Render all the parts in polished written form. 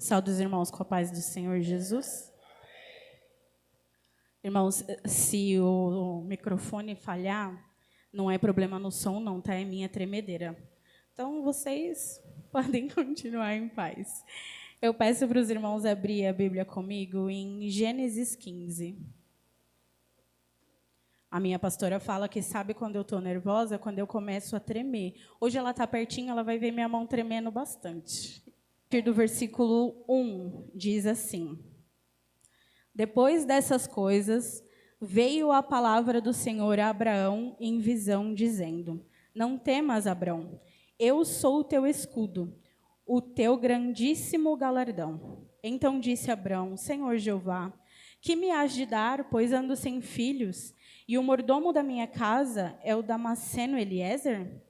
Saúde os irmãos com a paz do Senhor Jesus. Irmãos, se o microfone falhar, não é problema no som, não, tá? É minha tremedeira. Então, vocês podem continuar em paz. Eu peço para os irmãos abrir a Bíblia comigo em Gênesis 15. A minha pastora fala que sabe quando eu estou nervosa, quando eu começo a tremer. Hoje ela está pertinho, ela vai ver minha mão tremendo bastante. A partir do versículo 1, diz assim: Depois dessas coisas, veio a palavra do Senhor a Abraão em visão, dizendo: Não temas, Abraão, eu sou o teu escudo, o teu grandíssimo galardão. Então disse Abraão: Senhor Jeová, que me hás de dar, pois ando sem filhos, e o mordomo da minha casa é o Damasceno Eliezer?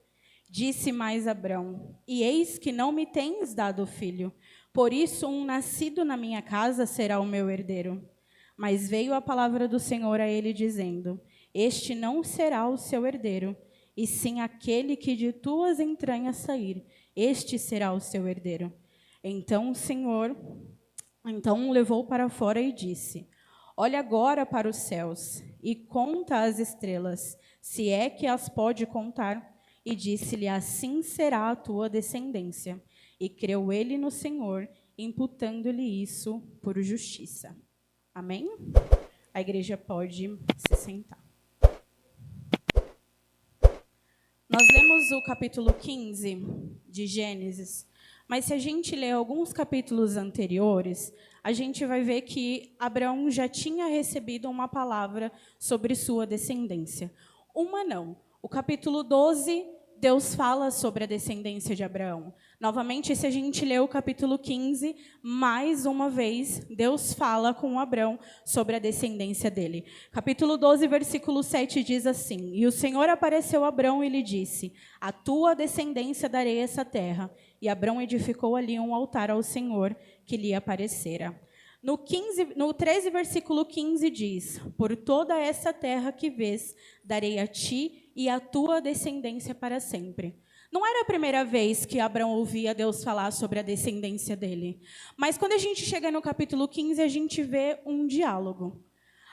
Disse mais Abraão: E eis que não me tens dado filho, por isso um nascido na minha casa será o meu herdeiro. Mas veio a palavra do Senhor a ele, dizendo: Este não será o seu herdeiro, e sim aquele que de tuas entranhas sair, este será o seu herdeiro. Então o Senhor o levou para fora e disse: Olha agora para os céus, e conta as estrelas, se é que as pode contar. E disse-lhe: Assim será a tua descendência. E creu ele no Senhor, imputando-lhe isso por justiça. Amém? A igreja pode se sentar. Nós lemos o capítulo 15 de Gênesis, mas se a gente ler alguns capítulos anteriores, a gente vai ver que Abraão já tinha recebido uma palavra sobre sua descendência. Uma não. O capítulo 12, Deus fala sobre a descendência de Abraão. Novamente, se a gente ler o capítulo 15, mais uma vez, Deus fala com Abraão sobre a descendência dele. Capítulo 12, versículo 7 diz assim: E o Senhor apareceu a Abraão e lhe disse: A tua descendência darei essa terra. E Abraão edificou ali um altar ao Senhor que lhe aparecera. No 13, versículo 15 diz: Por toda essa terra que vês, darei a ti e a tua descendência para sempre. Não era a primeira vez que Abraão ouvia Deus falar sobre a descendência dele. Mas quando a gente chega no capítulo 15, a gente vê um diálogo.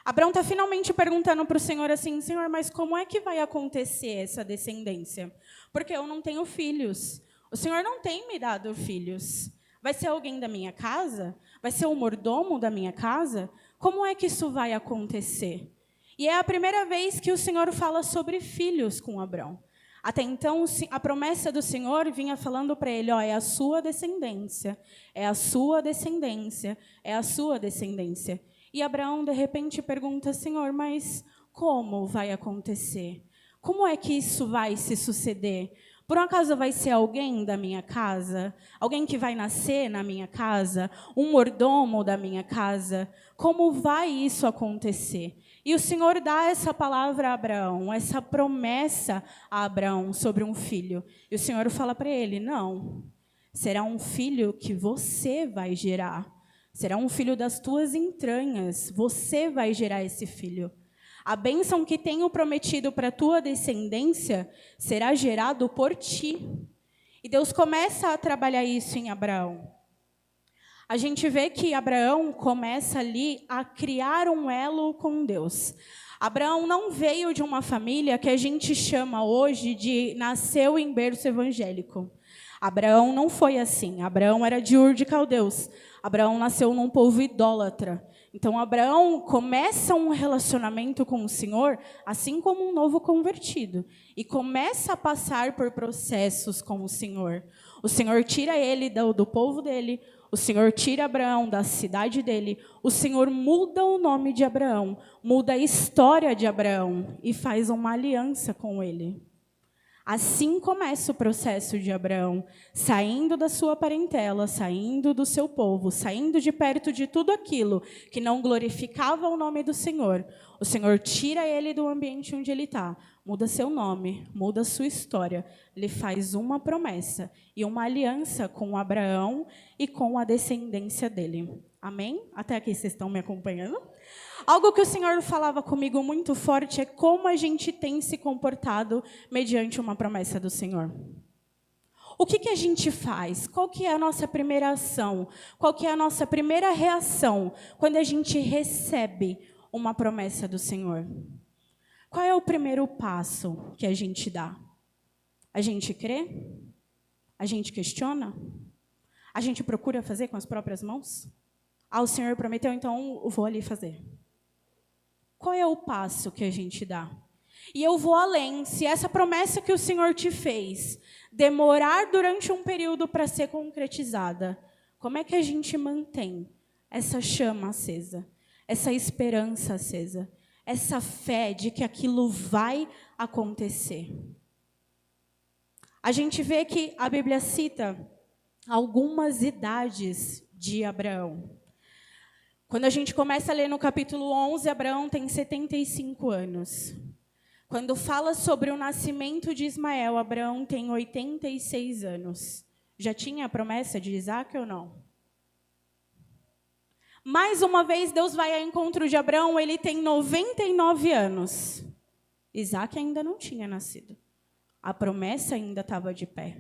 Abraão está finalmente perguntando para o Senhor assim: Senhor, mas como é que vai acontecer essa descendência? Porque eu não tenho filhos. O Senhor não tem me dado filhos. Vai ser alguém da minha casa? Vai ser o mordomo da minha casa? Como é que isso vai acontecer? E é a primeira vez que o Senhor fala sobre filhos com Abraão. Até então, a promessa do Senhor vinha falando para ele: é a sua descendência, é a sua descendência, é a sua descendência. E Abraão, de repente, pergunta: Senhor, mas como vai acontecer? Como é que isso vai se suceder? Por um acaso vai ser alguém da minha casa? Alguém que vai nascer na minha casa? Um mordomo da minha casa? Como vai isso acontecer? E o Senhor dá essa palavra a Abraão, essa promessa a Abraão sobre um filho. E o Senhor fala para ele: não, será um filho que você vai gerar. Será um filho das tuas entranhas. Você vai gerar esse filho. A bênção que tenho prometido para a tua descendência será gerado por ti. E Deus começa a trabalhar isso em Abraão. A gente vê que Abraão começa ali a criar um elo com Deus. Abraão não veio de uma família que a gente chama hoje de nasceu em berço evangélico. Abraão não foi assim. Abraão era de Ur de Caldeus. Abraão nasceu num povo idólatra. Então, Abraão começa um relacionamento com o Senhor, assim como um novo convertido, e começa a passar por processos com o Senhor. O Senhor tira ele do povo dele, o Senhor tira Abraão da cidade dele, o Senhor muda o nome de Abraão, muda a história de Abraão e faz uma aliança com ele. Assim começa o processo de Abraão, saindo da sua parentela, saindo do seu povo, saindo de perto de tudo aquilo que não glorificava o nome do Senhor. O Senhor tira ele do ambiente onde ele está, muda seu nome, muda sua história. Ele faz uma promessa e uma aliança com Abraão e com a descendência dele. Amém? Até aqui vocês estão me acompanhando? Algo que o Senhor falava comigo muito forte é como a gente tem se comportado mediante uma promessa do Senhor. O que a gente faz? Qual que é a nossa primeira ação? Qual que é a nossa primeira reação quando a gente recebe uma promessa do Senhor? Qual é o primeiro passo que a gente dá? A gente crê? A gente questiona? A gente procura fazer com as próprias mãos? Ah, o Senhor prometeu, então eu vou ali fazer. Qual é o passo que a gente dá? E eu vou além. Se essa promessa que o Senhor te fez demorar durante um período para ser concretizada, como é que a gente mantém essa chama acesa, essa esperança acesa, essa fé de que aquilo vai acontecer? A gente vê que a Bíblia cita algumas idades de Abraão. Quando a gente começa a ler no capítulo 11, Abraão tem 75 anos. Quando fala sobre o nascimento de Ismael, Abraão tem 86 anos. Já tinha a promessa de Isaac ou não? Mais uma vez, Deus vai ao encontro de Abraão, ele tem 99 anos. Isaac ainda não tinha nascido. A promessa ainda estava de pé.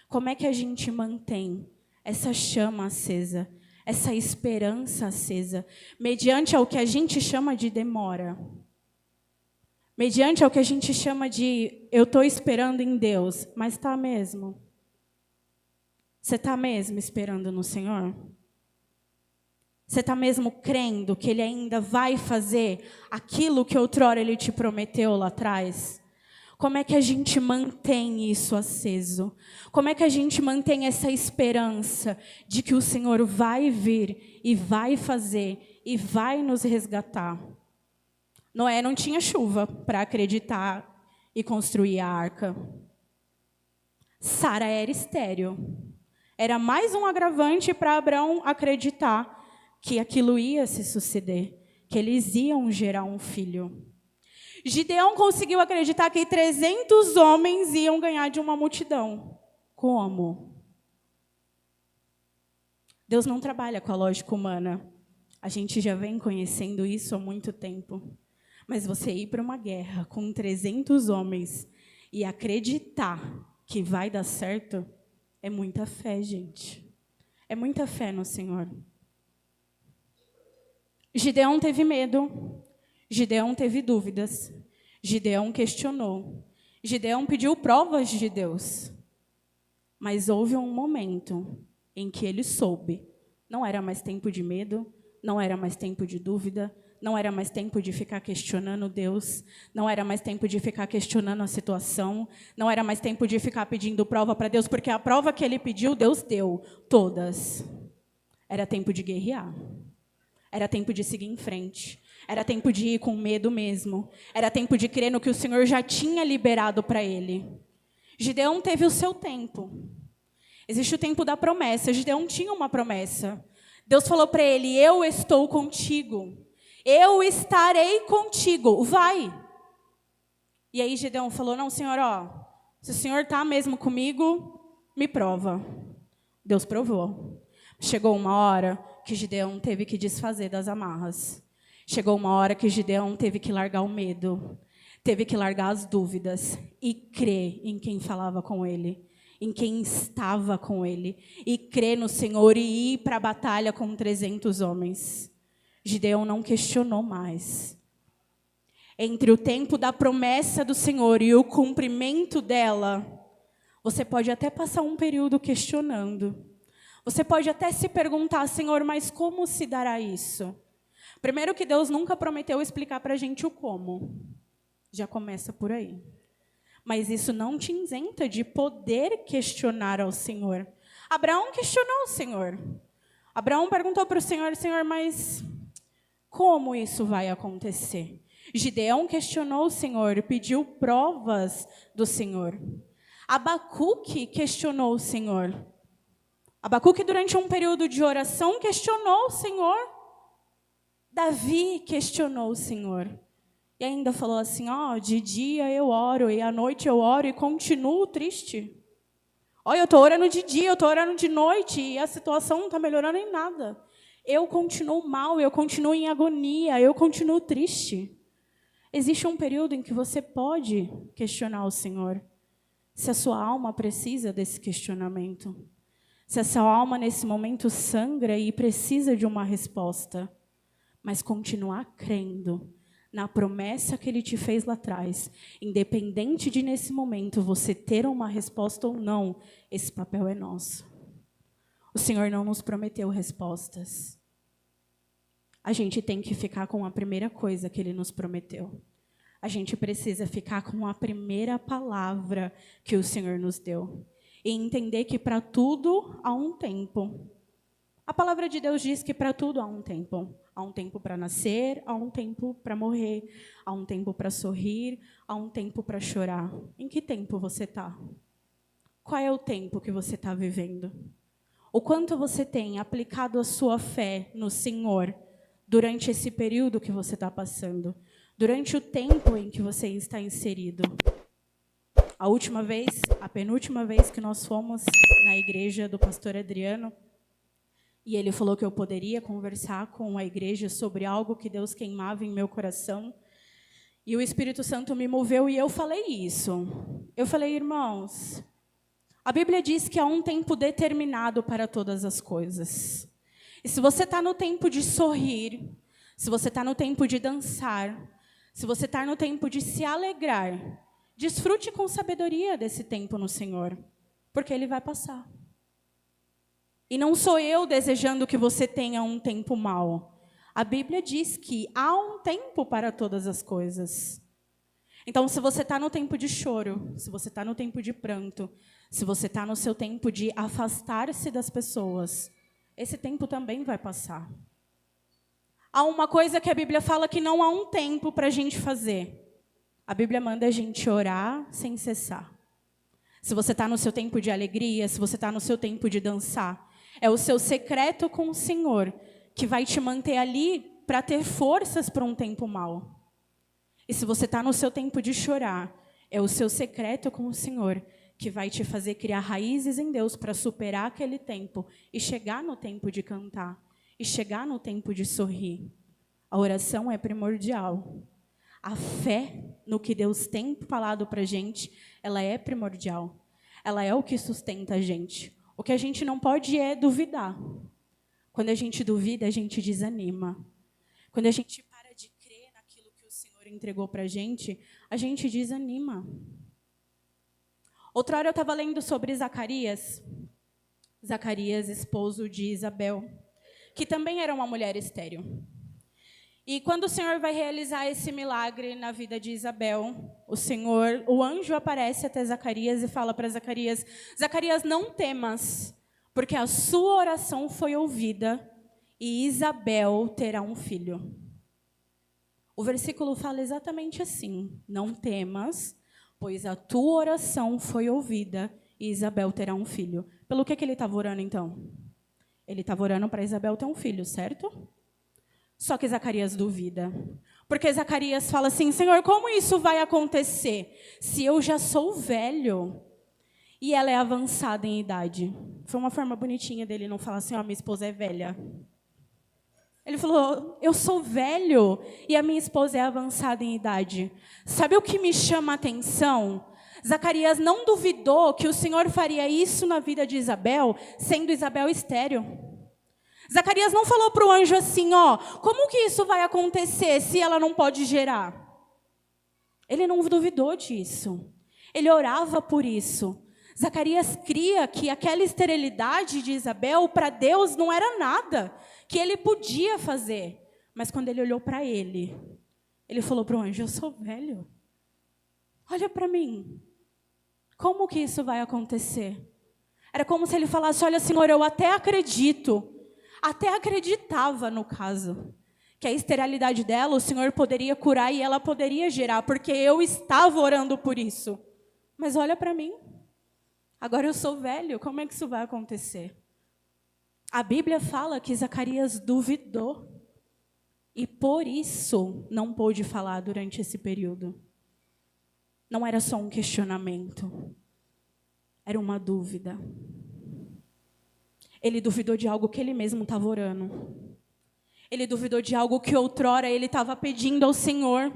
Como é que a gente mantém essa chama acesa, essa esperança acesa, mediante ao que a gente chama de demora? Mediante ao que a gente chama de eu estou esperando em Deus, mas está mesmo? Você está mesmo esperando no Senhor? Você está mesmo crendo que Ele ainda vai fazer aquilo que outrora Ele te prometeu lá atrás? Como é que a gente mantém isso aceso? Como é que a gente mantém essa esperança de que o Senhor vai vir e vai fazer e vai nos resgatar? Noé não tinha chuva para acreditar e construir a arca. Sara era estéril. Era mais um agravante para Abraão acreditar que aquilo ia se suceder, que eles iam gerar um filho. Gideão conseguiu acreditar que 300 homens iam ganhar de uma multidão. Como? Deus não trabalha com a lógica humana. A gente já vem conhecendo isso há muito tempo. Mas você ir para uma guerra com 300 homens e acreditar que vai dar certo, é muita fé, gente. É muita fé no Senhor. Gideão teve medo. Gideão teve dúvidas. Gideão questionou. Gideão pediu provas de Deus. Mas houve um momento em que ele soube. Não era mais tempo de medo, não era mais tempo de dúvida, não era mais tempo de ficar questionando Deus, não era mais tempo de ficar questionando a situação, não era mais tempo de ficar pedindo prova para Deus, porque a prova que ele pediu, Deus deu, todas. Era tempo de guerrear. Era tempo de seguir em frente. Era tempo de ir com medo mesmo. Era tempo de crer no que o Senhor já tinha liberado para ele. Gideão teve o seu tempo. Existe o tempo da promessa. Gideão tinha uma promessa. Deus falou para ele, eu estou contigo. Eu estarei contigo. Vai. E aí Gideão falou, não, Senhor, se o Senhor está mesmo comigo, me prova. Deus provou. Chegou uma hora que Gideão teve que desfazer das amarras. Chegou uma hora que Gideão teve que largar o medo, teve que largar as dúvidas e crer em quem falava com ele, em quem estava com ele, e crer no Senhor e ir para a batalha com 300 homens. Gideão não questionou mais. Entre o tempo da promessa do Senhor e o cumprimento dela, você pode até passar um período questionando. Você pode até se perguntar, Senhor, mas como se dará isso? Primeiro que Deus nunca prometeu explicar para a gente o como. Já começa por aí. Mas isso não te isenta de poder questionar ao Senhor. Abraão questionou o Senhor. Abraão perguntou para o Senhor, Senhor, mas como isso vai acontecer? Gideão questionou o Senhor, pediu provas do Senhor. Abacuque questionou o Senhor. Abacuque, durante um período de oração, questionou o Senhor. Davi questionou o Senhor. E ainda falou assim, de dia eu oro e à noite eu oro e continuo triste. Eu estou orando de dia, eu estou orando de noite e a situação não está melhorando em nada. Eu continuo mal, eu continuo em agonia, eu continuo triste. Existe um período em que você pode questionar o Senhor. Se a sua alma precisa desse questionamento. Se a sua alma, nesse momento, sangra e precisa de uma resposta. Mas continuar crendo na promessa que Ele te fez lá atrás, independente de, nesse momento, você ter uma resposta ou não, esse papel é nosso. O Senhor não nos prometeu respostas. A gente tem que ficar com a primeira coisa que Ele nos prometeu. A gente precisa ficar com a primeira palavra que o Senhor nos deu. E entender que para tudo há um tempo. A palavra de Deus diz que para tudo há um tempo. Há um tempo para nascer, há um tempo para morrer, há um tempo para sorrir, há um tempo para chorar. Em que tempo você está? Qual é o tempo que você está vivendo? O quanto você tem aplicado a sua fé no Senhor durante esse período que você está passando? Durante o tempo em que você está inserido? A última vez, a penúltima vez que nós fomos na igreja do pastor Adriano, e ele falou que eu poderia conversar com a igreja sobre algo que Deus queimava em meu coração. E o Espírito Santo me moveu e eu falei isso. Eu falei, irmãos, a Bíblia diz que há um tempo determinado para todas as coisas. E se você está no tempo de sorrir, se você está no tempo de dançar, se você está no tempo de se alegrar, desfrute com sabedoria desse tempo no Senhor, porque Ele vai passar. E não sou eu desejando que você tenha um tempo mau. A Bíblia diz que há um tempo para todas as coisas. Então, se você está no tempo de choro, se você está no tempo de pranto, se você está no seu tempo de afastar-se das pessoas, esse tempo também vai passar. Há uma coisa que a Bíblia fala que não há um tempo para a gente fazer. A Bíblia manda a gente orar sem cessar. Se você está no seu tempo de alegria, se você está no seu tempo de dançar, é o seu secreto com o Senhor que vai te manter ali para ter forças para um tempo mau. E se você está no seu tempo de chorar, é o seu secreto com o Senhor que vai te fazer criar raízes em Deus para superar aquele tempo e chegar no tempo de cantar, e chegar no tempo de sorrir. A oração é primordial. A fé no que Deus tem falado para a gente, ela é primordial. Ela é o que sustenta a gente. O que a gente não pode é duvidar. Quando a gente duvida, a gente desanima. Quando a gente para de crer naquilo que o Senhor entregou para a gente desanima. Outra hora eu estava lendo sobre Zacarias, esposo de Isabel, que também era uma mulher estéril. E quando o Senhor vai realizar esse milagre na vida de Isabel, o anjo aparece até Zacarias e fala para Zacarias, Zacarias, não temas, porque a sua oração foi ouvida e Isabel terá um filho. O versículo fala exatamente assim, não temas, pois a tua oração foi ouvida e Isabel terá um filho. Pelo que ele estava orando então? Ele estava orando para Isabel ter um filho, certo? Só que Zacarias duvida. Porque Zacarias fala assim, Senhor, como isso vai acontecer? Se eu já sou velho e ela é avançada em idade. Foi uma forma bonitinha dele não falar assim, minha esposa é velha. Ele falou, eu sou velho e a minha esposa é avançada em idade. Sabe o que me chama a atenção? Zacarias não duvidou que o Senhor faria isso na vida de Isabel, sendo Isabel estéril. Zacarias não falou para o anjo assim, como que isso vai acontecer se ela não pode gerar? Ele não duvidou disso. Ele orava por isso. Zacarias cria que aquela esterilidade de Isabel, para Deus, não era nada que ele podia fazer. Mas quando ele olhou para ele falou para o anjo, eu sou velho. Olha para mim. Como que isso vai acontecer? Era como se ele falasse, olha, Senhor, eu até acreditava no caso, que a esterilidade dela, o Senhor poderia curar e ela poderia gerar, porque eu estava orando por isso. Mas olha para mim, agora eu sou velho, como é que isso vai acontecer? A Bíblia fala que Zacarias duvidou e por isso não pôde falar durante esse período. Não era só um questionamento, era uma dúvida. Ele duvidou de algo que ele mesmo estava orando. Ele duvidou de algo que outrora ele estava pedindo ao Senhor.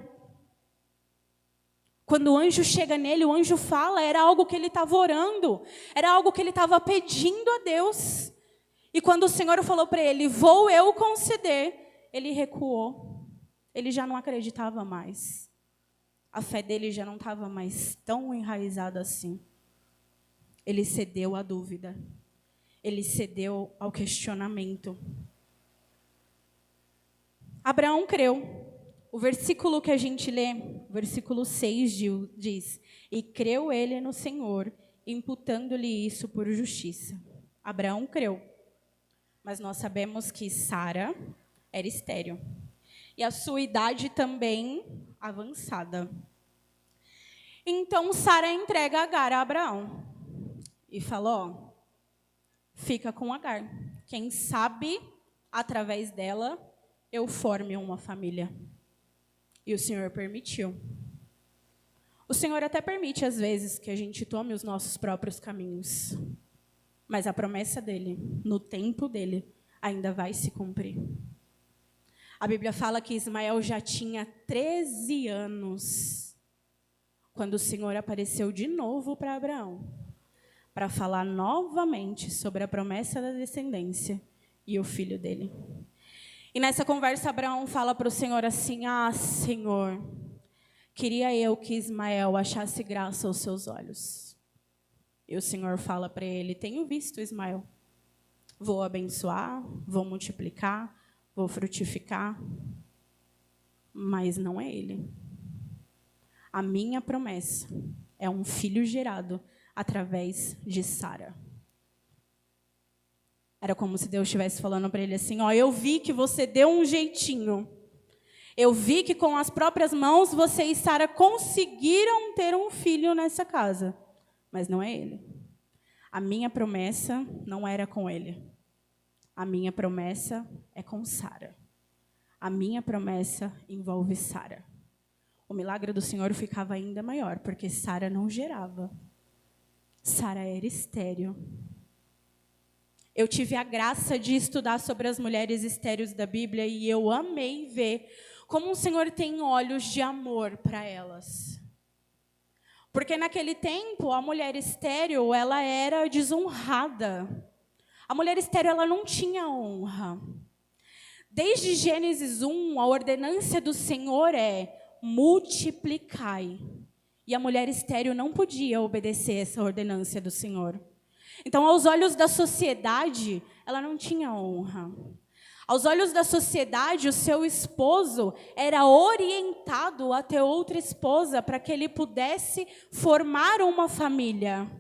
Quando o anjo chega nele, o anjo fala, era algo que ele estava orando, era algo que ele estava pedindo a Deus. E quando o Senhor falou para ele, vou eu conceder, ele recuou. Ele já não acreditava mais. A fé dele já não estava mais tão enraizada assim. Ele cedeu à dúvida. Ele cedeu ao questionamento. Abraão creu. O versículo que a gente lê, o versículo 6 diz, e creu ele no Senhor, imputando-lhe isso por justiça. Abraão creu, mas nós sabemos que Sara era estéril. E a sua idade também avançada. Então Sara entrega Agar a Abraão. E falou, fica com Agar. Quem sabe, através dela, eu forme uma família. E o Senhor permitiu. O Senhor até permite, às vezes, que a gente tome os nossos próprios caminhos. Mas a promessa dele, no tempo dele, ainda vai se cumprir. A Bíblia fala que Ismael já tinha 13 anos, quando o Senhor apareceu de novo para Abraão, para falar novamente sobre a promessa da descendência e o filho dele. E nessa conversa, Abraão fala para o Senhor assim, Senhor, queria eu que Ismael achasse graça aos seus olhos. E o Senhor fala para ele, tenho visto Ismael. Vou abençoar, vou multiplicar, vou frutificar, mas não é ele. A minha promessa é um filho gerado através de Sara. Era como se Deus estivesse falando para ele assim, eu vi que você deu um jeitinho. Eu vi que com as próprias mãos você e Sara conseguiram ter um filho nessa casa. Mas não é ele. A minha promessa não era com ele. A minha promessa é com Sara. A minha promessa envolve Sara. O milagre do Senhor ficava ainda maior, porque Sara não gerava. Sara era estéril. Eu tive a graça de estudar sobre as mulheres estéreis da Bíblia e eu amei ver como o Senhor tem olhos de amor para elas. Porque naquele tempo, a mulher estéril, ela era desonrada. A mulher estéril, ela não tinha honra. Desde Gênesis 1, a ordenância do Senhor é multiplicai. E a mulher estéril não podia obedecer essa ordenância do Senhor. Então, aos olhos da sociedade, ela não tinha honra. Aos olhos da sociedade, o seu esposo era orientado a ter outra esposa para que ele pudesse formar uma família.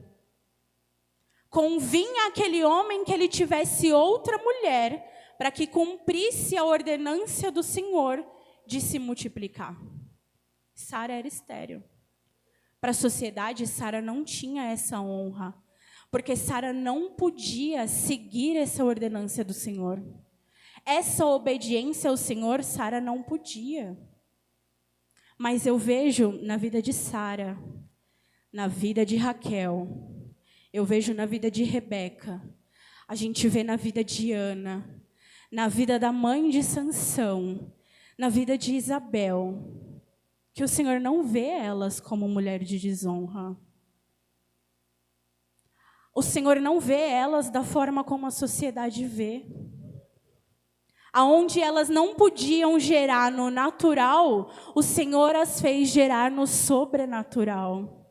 Convinha àquele homem que ele tivesse outra mulher para que cumprisse a ordenância do Senhor de se multiplicar. Sara era estéril. Para a sociedade, Sara não tinha essa honra, porque Sara não podia seguir essa ordenância do Senhor. Essa obediência ao Senhor, Sara não podia. Mas eu vejo na vida de Sara, na vida de Raquel, eu vejo na vida de Rebeca, a gente vê na vida de Ana, na vida da mãe de Sansão, na vida de Isabel, que o Senhor não vê elas como mulher de desonra. O Senhor não vê elas da forma como a sociedade vê. Aonde elas não podiam gerar no natural, o Senhor as fez gerar no sobrenatural.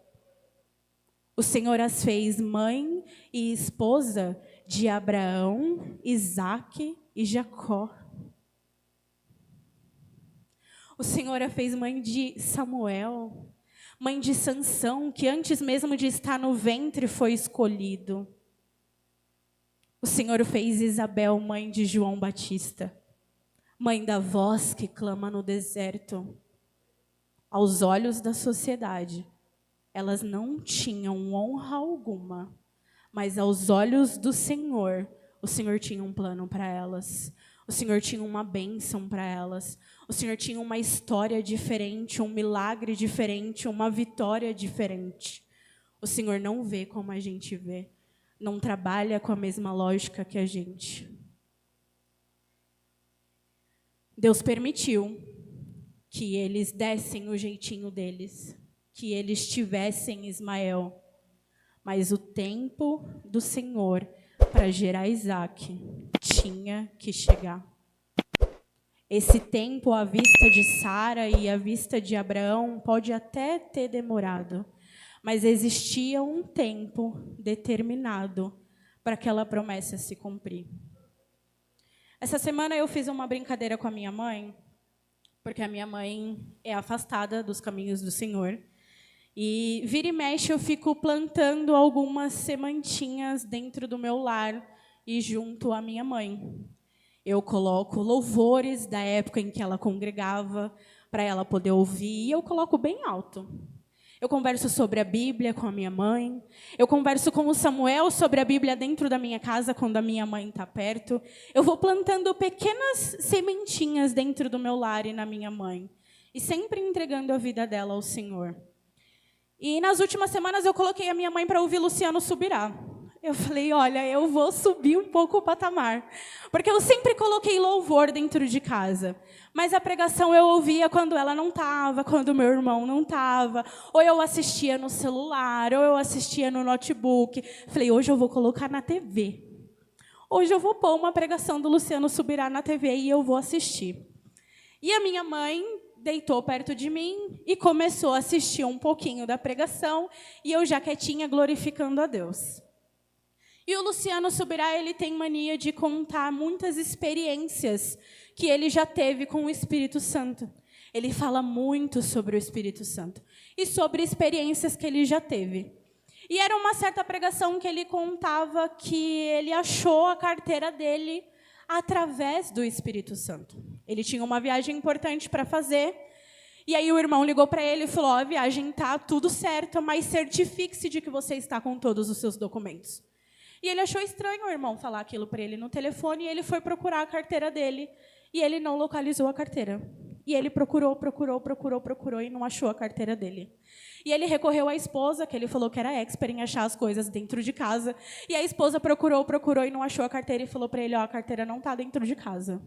O Senhor as fez mãe e esposa de Abraão, Isaque e Jacó. O Senhor a fez mãe de Samuel, mãe de Sansão, que antes mesmo de estar no ventre foi escolhido. O Senhor fez Isabel mãe de João Batista, mãe da voz que clama no deserto. Aos olhos da sociedade, elas não tinham honra alguma, mas aos olhos do Senhor, o Senhor tinha um plano para elas. O Senhor tinha uma bênção para elas. O Senhor tinha uma história diferente, um milagre diferente, uma vitória diferente. O Senhor não vê como a gente vê. Não trabalha com a mesma lógica que a gente. Deus permitiu que eles dessem o jeitinho deles. que ele estivesse em Ismael, mas o tempo do Senhor para gerar Isaque tinha que chegar. Esse tempo, à vista de Sara e à vista de Abraão, pode até ter demorado, mas existia um tempo determinado para aquela promessa se cumprir. Essa semana eu fiz uma brincadeira com a minha mãe, porque a minha mãe é afastada dos caminhos do Senhor. E vira e mexe eu fico plantando algumas sementinhas dentro do meu lar e junto à minha mãe. Eu coloco louvores da época em que ela congregava para ela poder ouvir, e eu coloco bem alto. Eu converso sobre a Bíblia com a minha mãe. Eu converso com o Samuel sobre a Bíblia dentro da minha casa quando a minha mãe está perto. Eu vou plantando pequenas sementinhas dentro do meu lar e na minha mãe. E sempre entregando a vida dela ao Senhor. E nas últimas semanas eu coloquei a minha mãe para ouvir Luciano Subirá. Eu falei, olha, eu vou subir um pouco o patamar. Porque eu sempre coloquei louvor dentro de casa. Mas a pregação eu ouvia quando ela não estava, quando meu irmão não estava. Ou eu assistia no celular, ou eu assistia no notebook. Falei, hoje eu vou colocar na TV. Hoje eu vou pôr uma pregação do Luciano Subirá na TV e eu vou assistir. E a minha mãe deitou perto de mim e começou a assistir um pouquinho da pregação. E eu já quietinha glorificando a Deus. E o Luciano Subirá, ele tem mania de contar muitas experiências que ele já teve com o Espírito Santo. Ele fala muito sobre o Espírito Santo e sobre experiências que ele já teve. E era uma certa pregação que ele contava que ele achou a carteira dele através do Espírito Santo. Ele tinha uma viagem importante para fazer, e aí o irmão ligou para ele e falou, a viagem está tudo certo, mas certifique-se de que você está com todos os seus documentos. E ele achou estranho o irmão falar aquilo para ele no telefone, e ele foi procurar a carteira dele, e ele não localizou a carteira. E ele procurou e não achou a carteira dele. E ele recorreu à esposa, que ele falou que era expert em achar as coisas dentro de casa, e a esposa procurou e não achou a carteira, e falou para ele, a carteira não está dentro de casa.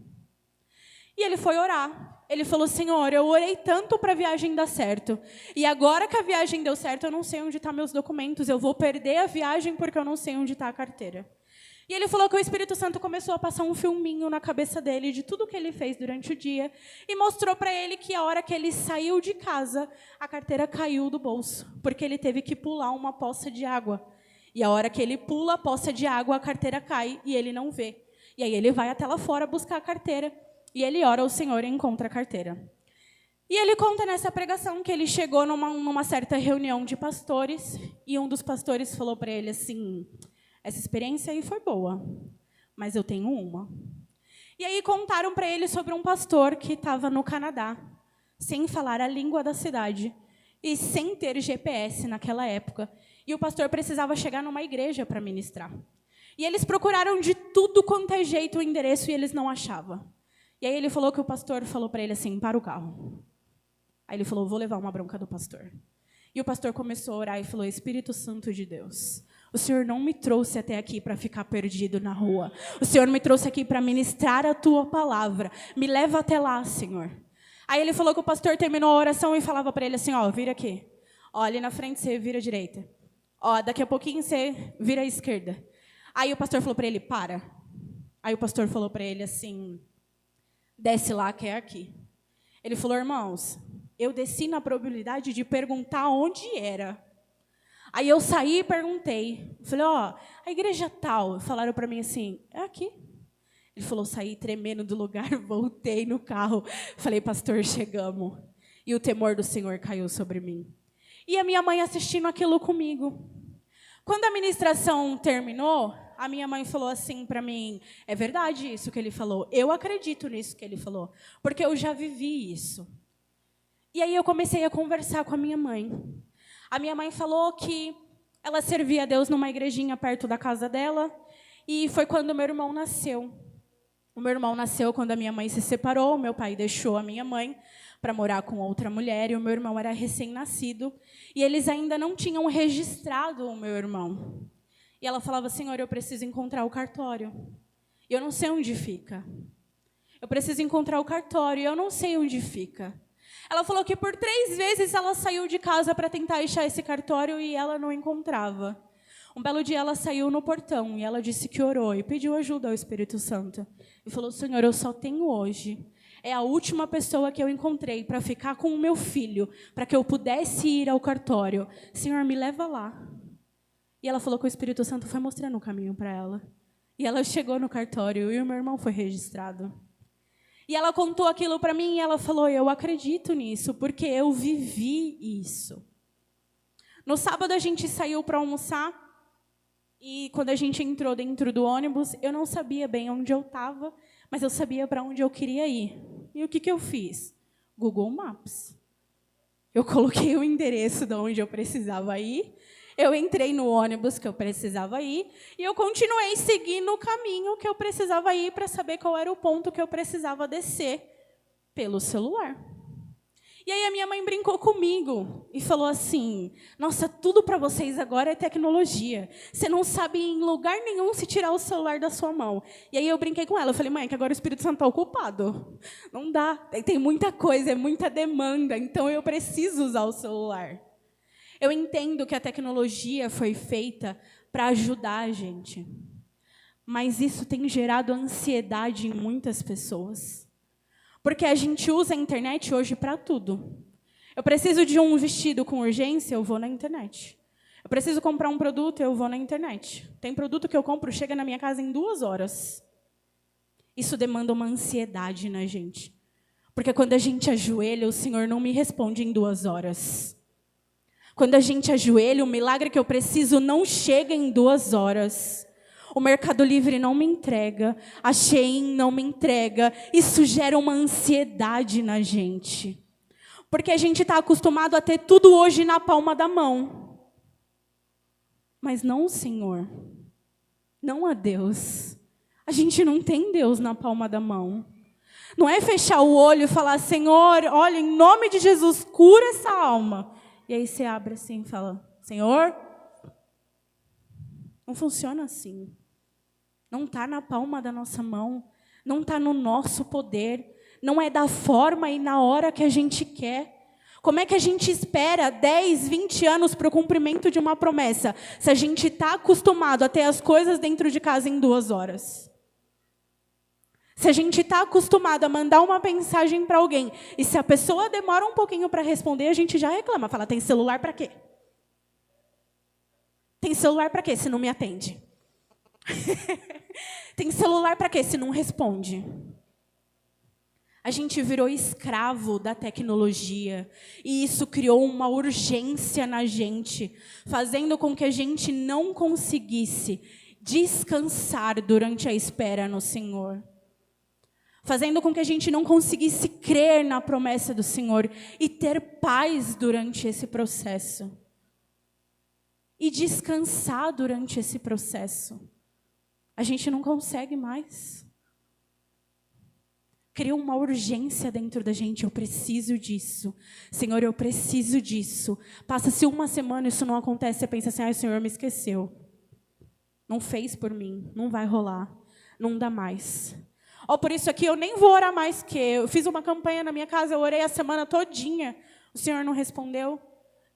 E ele foi orar. Ele falou, Senhor, eu orei tanto para a viagem dar certo. E agora que a viagem deu certo, eu não sei onde estão meus documentos. Eu vou perder a viagem porque eu não sei onde está a carteira. E ele falou que o Espírito Santo começou a passar um filminho na cabeça dele de tudo que ele fez durante o dia. E mostrou para ele que a hora que ele saiu de casa, a carteira caiu do bolso. Porque ele teve que pular uma poça de água. E a hora que ele pula a poça de água, a carteira cai e ele não vê. E aí ele vai até lá fora buscar a carteira. E ele ora ao Senhor e encontra a carteira. E ele conta nessa pregação que ele chegou numa certa reunião de pastores, e um dos pastores falou para ele assim, essa experiência aí foi boa, mas eu tenho uma. E aí contaram para ele sobre um pastor que estava no Canadá, sem falar a língua da cidade, e sem ter GPS naquela época. E o pastor precisava chegar numa igreja para ministrar. E eles procuraram de tudo quanto é jeito o endereço e eles não achavam. E aí ele falou que o pastor falou para ele assim, para o carro. Aí ele falou, vou levar uma bronca do pastor. E o pastor começou a orar e falou, Espírito Santo de Deus, o Senhor não me trouxe até aqui para ficar perdido na rua. O Senhor me trouxe aqui para ministrar a tua palavra. Me leva até lá, Senhor. Aí ele falou que o pastor terminou a oração e falava para ele assim, ó, vira aqui. Ó, ali na frente você vira à direita. Ó, daqui a pouquinho você vira à esquerda. Aí o pastor falou para ele, para. Aí o pastor falou para ele assim, desce lá que é aqui. Ele falou, irmãos, eu desci na probabilidade de perguntar onde era. Aí eu saí e perguntei. Falei, ó, a igreja tal. Falaram para mim assim, é aqui. Ele falou, saí tremendo do lugar, voltei no carro. Falei, pastor, chegamos. E o temor do Senhor caiu sobre mim. E a minha mãe assistindo aquilo comigo. Quando a ministração terminou, a minha mãe falou assim para mim, é verdade isso que ele falou. Eu acredito nisso que ele falou, porque eu já vivi isso. E aí eu comecei a conversar com a minha mãe. A minha mãe falou que ela servia a Deus numa igrejinha perto da casa dela, e foi quando meu irmão nasceu. O meu irmão nasceu quando a minha mãe se separou, meu pai deixou a minha mãe para morar com outra mulher, e o meu irmão era recém-nascido, e eles ainda não tinham registrado o meu irmão. E ela falava, Senhor, eu preciso encontrar o cartório. Eu não sei onde fica. Eu preciso encontrar o cartório, eu não sei onde fica. Ela falou que por 3 vezes ela saiu de casa para tentar achar esse cartório e ela não encontrava. Um belo dia ela saiu no portão e ela disse que orou e pediu ajuda ao Espírito Santo. E falou: Senhor, eu só tenho hoje. É a última pessoa que eu encontrei para ficar com o meu filho, para que eu pudesse ir ao cartório. Senhor, me leva lá. E ela falou que o Espírito Santo foi mostrando o caminho para ela. E ela chegou no cartório e o meu irmão foi registrado. E ela contou aquilo para mim e ela falou: eu acredito nisso, porque eu vivi isso. No sábado a gente saiu para almoçar e quando a gente entrou dentro do ônibus, eu não sabia bem onde eu estava, mas eu sabia para onde eu queria ir. E o que eu fiz? Google Maps. Eu coloquei o endereço de onde eu precisava ir, eu entrei no ônibus que eu precisava ir e eu continuei seguindo o caminho que eu precisava ir para saber qual era o ponto que eu precisava descer pelo celular. E aí a minha mãe brincou comigo e falou assim: nossa, tudo para vocês agora é tecnologia. Você não sabe em lugar nenhum se tirar o celular da sua mão. E aí eu brinquei com ela, eu falei: mãe, que agora o Espírito Santo está ocupado. Não dá, tem muita coisa, é muita demanda, então eu preciso usar o celular. Eu entendo que a tecnologia foi feita para ajudar a gente, mas isso tem gerado ansiedade em muitas pessoas. Porque a gente usa a internet hoje para tudo. Eu preciso de um vestido com urgência, eu vou na internet. Eu preciso comprar um produto, eu vou na internet. Tem produto que eu compro, chega na minha casa em 2 horas. Isso demanda uma ansiedade na gente. Porque quando a gente ajoelha, o Senhor não me responde em 2 horas. Quando a gente ajoelha, o milagre que eu preciso não chega em 2 horas. O Mercado Livre não me entrega, a Shein não me entrega. Isso gera uma ansiedade na gente. Porque a gente está acostumado a ter tudo hoje na palma da mão. Mas não o Senhor. Não a Deus. A gente não tem Deus na palma da mão. Não é fechar o olho e falar: Senhor, olha, em nome de Jesus, cura essa alma. E aí você abre assim e fala: Senhor, não funciona assim. Não está na palma da nossa mão. Não está no nosso poder. Não é da forma e na hora que a gente quer. Como é que a gente espera 10, 20 anos para o cumprimento de uma promessa, se a gente está acostumado a ter as coisas dentro de casa em 2 horas? Se a gente está acostumado a mandar uma mensagem para alguém, e se a pessoa demora um pouquinho para responder, a gente já reclama. Fala: tem celular para quê? Tem celular para quê se não me atende? Tem celular para quê se não responde? A gente virou escravo da tecnologia. E isso criou uma urgência na gente, fazendo com que a gente não conseguisse descansar durante a espera no Senhor. Fazendo com que a gente não conseguisse crer na promessa do Senhor e ter paz durante esse processo. E descansar durante esse processo. A gente não consegue mais. Cria uma urgência dentro da gente: eu preciso disso. Senhor, eu preciso disso. Passa-se 1 semana e isso não acontece, você pensa assim: o Senhor me esqueceu. Não fez por mim, não vai rolar, não dá mais. Por isso aqui eu nem vou orar mais, porque eu fiz uma campanha na minha casa, eu orei a semana todinha, o Senhor não respondeu,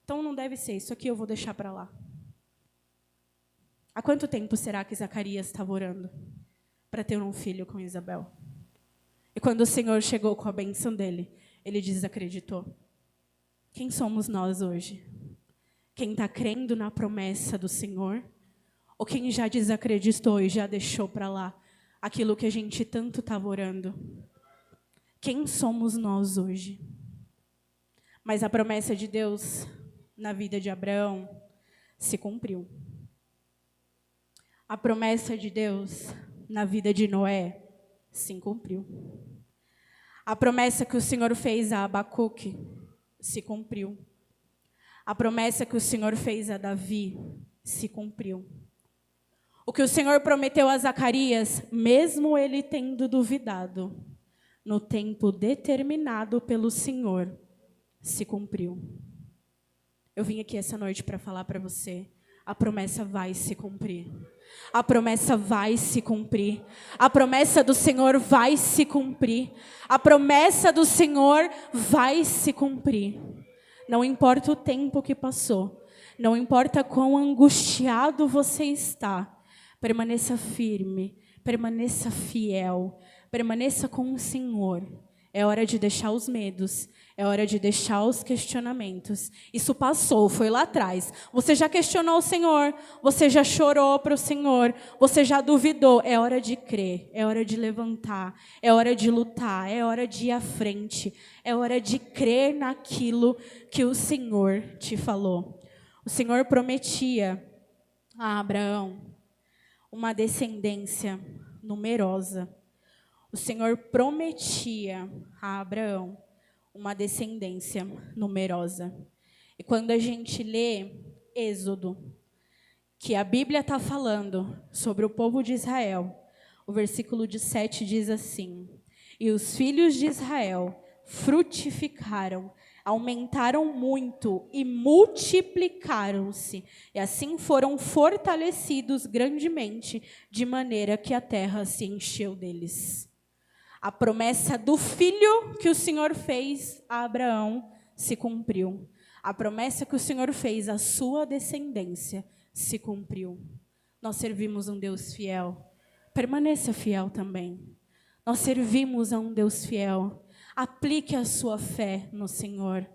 então não deve ser, isso aqui eu vou deixar para lá. Há quanto tempo será que Zacarias estava orando para ter um filho com Isabel? E quando o Senhor chegou com a bênção dele, ele desacreditou. Quem somos nós hoje? Quem está crendo na promessa do Senhor? Ou quem já desacreditou e já deixou para lá aquilo que a gente tanto estava orando? Quem somos nós hoje? Mas a promessa de Deus na vida de Abraão se cumpriu. A promessa de Deus na vida de Noé se cumpriu. A promessa que o Senhor fez a Abacuque se cumpriu. A promessa que o Senhor fez a Davi se cumpriu. O que o Senhor prometeu a Zacarias, mesmo ele tendo duvidado, no tempo determinado pelo Senhor, se cumpriu. Eu vim aqui essa noite para falar para você: a promessa vai se cumprir. A promessa vai se cumprir. A promessa do Senhor vai se cumprir. A promessa do Senhor vai se cumprir. Não importa o tempo que passou. Não importa quão angustiado você está. Permaneça firme. Permaneça fiel. Permaneça com o Senhor. É hora de deixar os medos. É hora de deixar os questionamentos. Isso passou, foi lá atrás. Você já questionou o Senhor. Você já chorou para o Senhor. Você já duvidou. É hora de crer. É hora de levantar. É hora de lutar. É hora de ir à frente. É hora de crer naquilo que o Senhor te falou. O Senhor prometia a Abraão uma descendência numerosa. O Senhor prometia a Abraão uma descendência numerosa. E quando a gente lê Êxodo, que a Bíblia está falando sobre o povo de Israel, o versículo 7 diz assim: e os filhos de Israel frutificaram, aumentaram muito e multiplicaram-se, e assim foram fortalecidos grandemente, de maneira que a terra se encheu deles. A promessa do filho que o Senhor fez a Abraão se cumpriu. A promessa que o Senhor fez à sua descendência se cumpriu. Nós servimos um Deus fiel. Permaneça fiel também. Nós servimos a um Deus fiel. Aplique a sua fé no Senhor.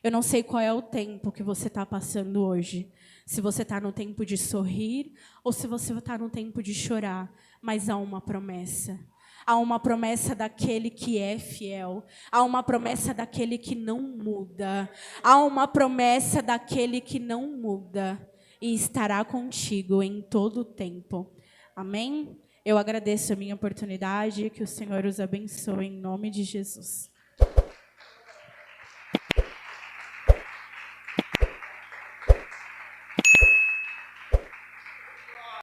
Eu não sei qual é o tempo que você está passando hoje. Se você está no tempo de sorrir ou se você está no tempo de chorar. Mas há uma promessa. Há uma promessa daquele que é fiel. Há uma promessa daquele que não muda. Há uma promessa daquele que não muda. E estará contigo em todo o tempo. Amém? Eu agradeço a minha oportunidade. Que o Senhor os abençoe em nome de Jesus.